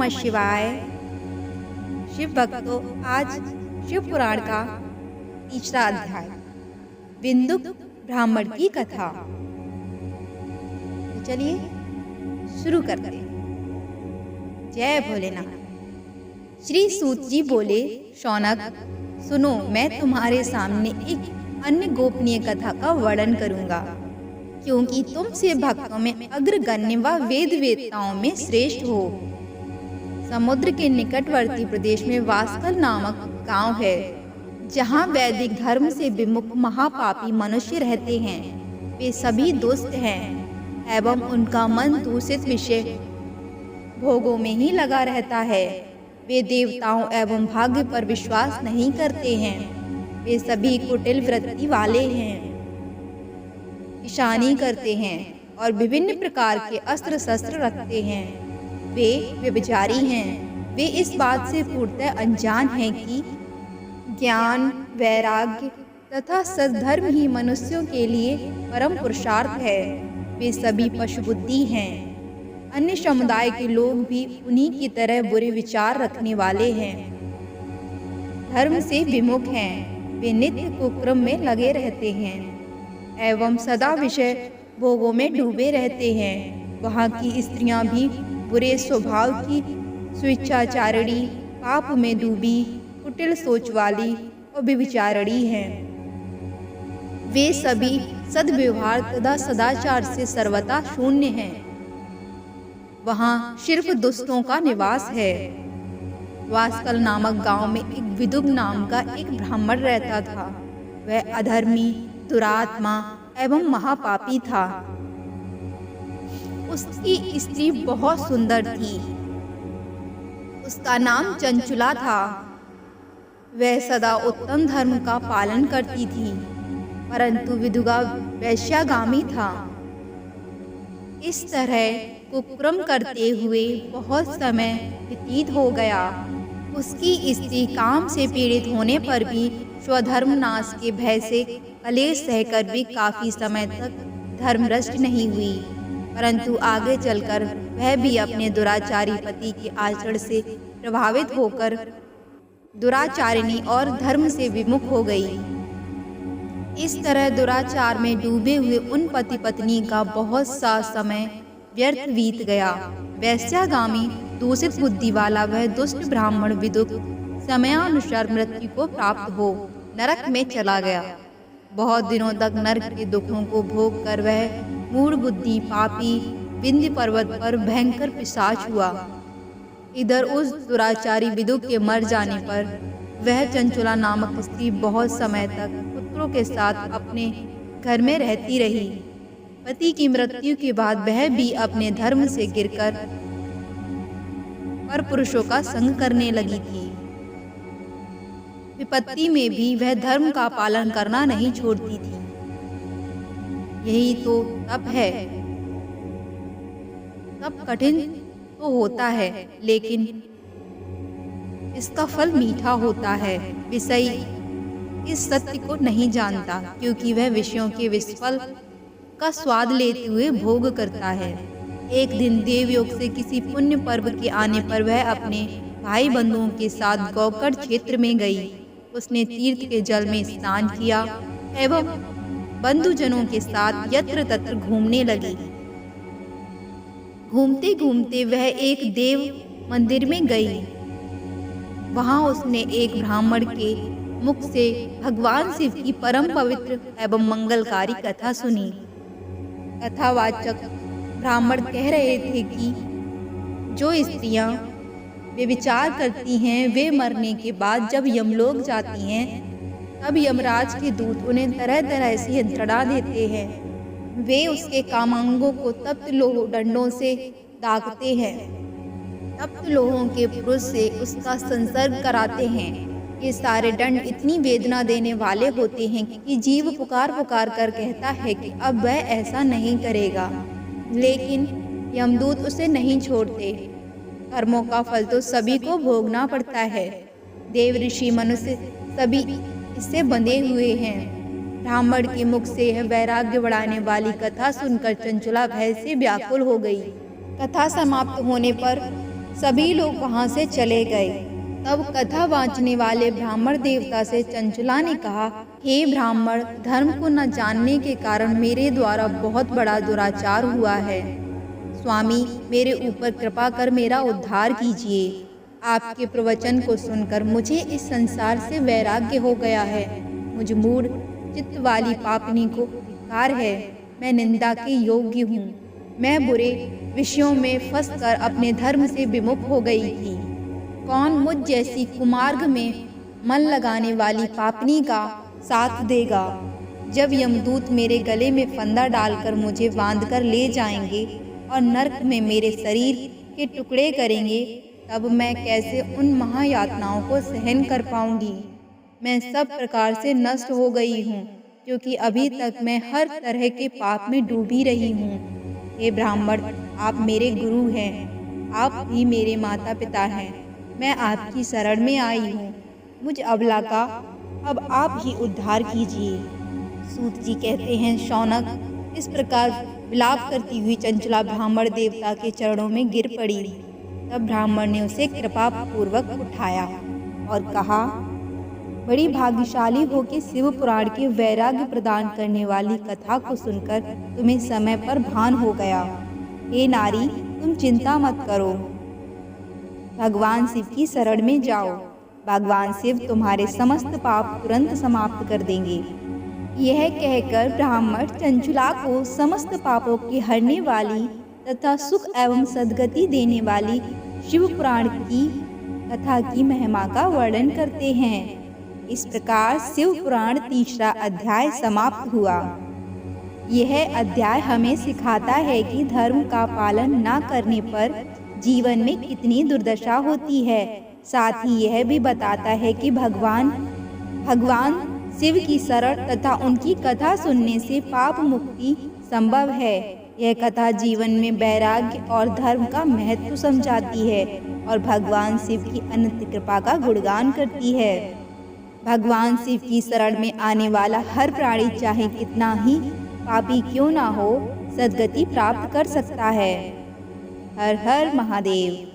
नमः शिवाय। शिव भक्तों, आज शिव पुराण का तीसरा अध्याय बिंदुक ब्राह्मण की कथा। तो चलिए शुरू करते हैं। जय भोलेनाथ। श्री सूत जी बोले, शौनक सुनो, मैं तुम्हारे सामने एक अन्य गोपनीय कथा का वर्णन करूंगा, क्योंकि तुम से भक्तों में अग्रगण्य व वेद वेत्ताओं में श्रेष्ठ हो। समुद्र के निकटवर्ती प्रदेश में वास्कल नामक गांव है, जहां वैदिक धर्म से विमुख महापापी मनुष्य रहते हैं। वे सभी दुष्ट हैं एवं उनका मन दूषित विषय भोगों में ही लगा रहता है। वे देवताओं एवं भाग्य पर विश्वास नहीं करते हैं। वे सभी कुटिल वृत्ति वाले हैं, ईशानी करते हैं और विभिन्न प्रकार के अस्त्र शस्त्र रखते हैं। वे व्यभिचारी हैं। वे इस बात से पूर्णतः अनजान हैं कि ज्ञान, वैराग्य तथा सद्धर्म ही मनुष्यों के लिए परम पुरुषार्थ है। वे सभी पशु बुद्धि हैं। अन्य समुदाय के लोग भी उन्हीं की तरह बुरे विचार रखने वाले हैं, धर्म से विमुख हैं। वे नित्य कुक्रम में लगे रहते हैं एवं सदा विषय भोगों में डूबे रहते हैं। वहाँ की स्त्रियां भी बुरे स्वभाव की, स्वेच्छाचारिणी, पाप में डूबी, कुटिल सोच वाली और व्यभिचारिणी हैं। वे सभी सद्व्यवहार तथा सदाचार से सर्वथा शून्य हैं। वहाँ सिर्फ दुष्टों का निवास है। वास्कल नामक गांव में एक विदुक नाम का एक ब्राह्मण रहता था। वह अधर्मी, दुरात्मा एवं महापापी था। उसकी स्त्री बहुत सुंदर थी। उसका नाम चंचुला था। वह सदा उत्तम धर्म का पालन करती थी, परंतु विधुगा वैश्यागामी था। इस तरह कुक्रम करते हुए बहुत समय व्यतीत हो गया। उसकी स्त्री काम से पीड़ित होने पर भी स्वधर्म नाश के भय से कलेश सहकर भी काफी समय तक धर्मभ्रष्ट नहीं हुई, परंतु आगे चलकर वह भी अपने दुराचारी पति के आचरण से प्रभावित होकर दुराचारिणी और धर्म से विमुख हो गई। इस तरह दुराचार में डूबे हुए उन पति पत्नी का बहुत सा समय व्यर्थ बीत गया। वैश्यागामी दूषित बुद्धि वाला वह दुष्ट ब्राह्मण विदुक समयानुसार मृत्यु को प्राप्त हो नरक में चला गया। बहुत दिनों तक नरक के दुखों को भोग कर वह मूढ़ बुद्धि पापी विंध्य पर्वत पर भयंकर पिशाच हुआ। इधर उस दुराचारी विदुक के मर जाने पर वह चंचुला नामक स्त्री बहुत समय तक पुत्रों के साथ अपने घर में रहती रही। पति की मृत्यु के बाद वह भी अपने धर्म से गिरकर पर पुरुषों का संग करने लगी थी। विपत्ति में भी वह धर्म का पालन करना नहीं छोड़ती थी। यही तो तप है। तप कठिन तो होता है, लेकिन इसका फल मीठा होता है। विषयी इस सत्य को नहीं जानता, क्योंकि वह विषयों के विफल का स्वाद लेते हुए भोग करता है। एक दिन देवयोग से किसी पुण्य पर्व के आने पर वह अपने भाई बंधुओं के साथ गौकर्ण क्षेत्र में गई। उसने तीर्थ के जल में स्नान किया एवं बंधुजनों के साथ यत्र तत्र घूमने लगी। घूमते घूमते वह एक देव मंदिर में गई। वहां उसने एक ब्राह्मण के मुख से भगवान शिव की परम पवित्र एवं मंगलकारी कथा सुनी। कथावाचक ब्राह्मण कह रहे थे कि जो स्त्रियां व्यभिचार करती हैं, वे मरने के बाद जब यमलोक जाती हैं, तब यमराज के दूत उन्हें तरह तरह से यंत्रणा देते हैं। वे उसके कामांगों को तप्त लोह दंडों से दागते हैं। तप्त लोहों के पुरुष से उसका संसर्ग कराते हैं। ये सारे दंड इतनी वेदना देने वाले होते हैं कि जीव पुकार पुकार कर कहता है कि अब वह ऐसा नहीं करेगा, लेकिन यमदूत उसे नहीं छोड़ते। कर्मों का फल तो सभी को भोगना पड़ता है। देव ऋषि मनुष्य सभी इससे बंधे हुए हैं। ब्राह्मण के मुख से यह वैराग्य बढ़ाने वाली कथा सुनकर चंचुला भय से व्याकुल हो गई। कथा समाप्त होने पर सभी लोग वहां से चले गए। तब कथा वाचने वाले ब्राह्मण देवता से चंचला ने कहा, हे ब्राह्मण, धर्म को न जानने के कारण मेरे द्वारा बहुत बड़ा दुराचार हुआ है। स्वामी, मेरे ऊपर कृपा कर मेरा उद्धार कीजिए। आपके प्रवचन को सुनकर मुझे इस संसार से वैराग्य हो गया है। मुझ मूढ़ चित्त वाली पापनी को धिक्कार है। मैं निंदा के योग्य हूँ। मैं बुरे विषयों में फंसकर अपने धर्म से विमुख हो गई थी। कौन मुझ जैसी कुमार्ग में मन लगाने वाली पापनी का साथ देगा? जब यमदूत मेरे गले में फंदा डालकर मुझे बांधकर ले जाएंगे और नरक में मेरे शरीर के टुकड़े करेंगे, तब मैं कैसे उन महायातनाओं को सहन कर पाऊंगी? मैं सब प्रकार से नष्ट हो गई हूँ, क्योंकि अभी तक मैं हर तरह के पाप में डूबी रही हूँ। हे ब्राह्मण, आप मेरे गुरु हैं, आप भी मेरे माता पिता हैं। मैं आपकी शरण में आई हूँ। मुझ अबला का अब आप ही उद्धार कीजिए। सूत जी कहते हैं, शौनक, इस प्रकार विलाप करती हुई चंचला ब्राह्मण देवता के चरणों में गिर पड़ी। तब ब्राह्मण ने उसे कृपा पूर्वक उठाया और कहा, बड़ी भाग्यशाली हो कि शिव पुराण के वैराग्य प्रदान करने वाली कथा को सुनकर तुम्हें समय पर भान हो गया। हे नारी, तुम चिंता मत करो, भगवान शिव की शरण में जाओ। भगवान शिव तुम्हारे समस्त पाप तुरंत समाप्त कर देंगे। यह कहकर ब्राह्मण चंचला को समस्त पापों की हरने वाली तथा सुख एवं सद्गति देने वाली शिव पुराण की कथा की महिमा का वर्णन करते हैं। इस प्रकार शिव पुराण तीसरा अध्याय समाप्त हुआ। यह अध्याय हमें सिखाता है कि धर्म का पालन न करने पर जीवन में कितनी दुर्दशा होती है। साथ ही यह भी बताता है कि भगवान शिव की शरण तथा उनकी कथा सुनने से पाप मुक्ति संभव है। यह कथा जीवन में वैराग्य और धर्म का महत्व समझाती है और भगवान शिव की अनंत कृपा का गुणगान करती है। भगवान शिव की शरण में आने वाला हर प्राणी चाहे कितना ही पापी क्यों ना हो, सद्गति प्राप्त कर सकता है। हर हर महादेव।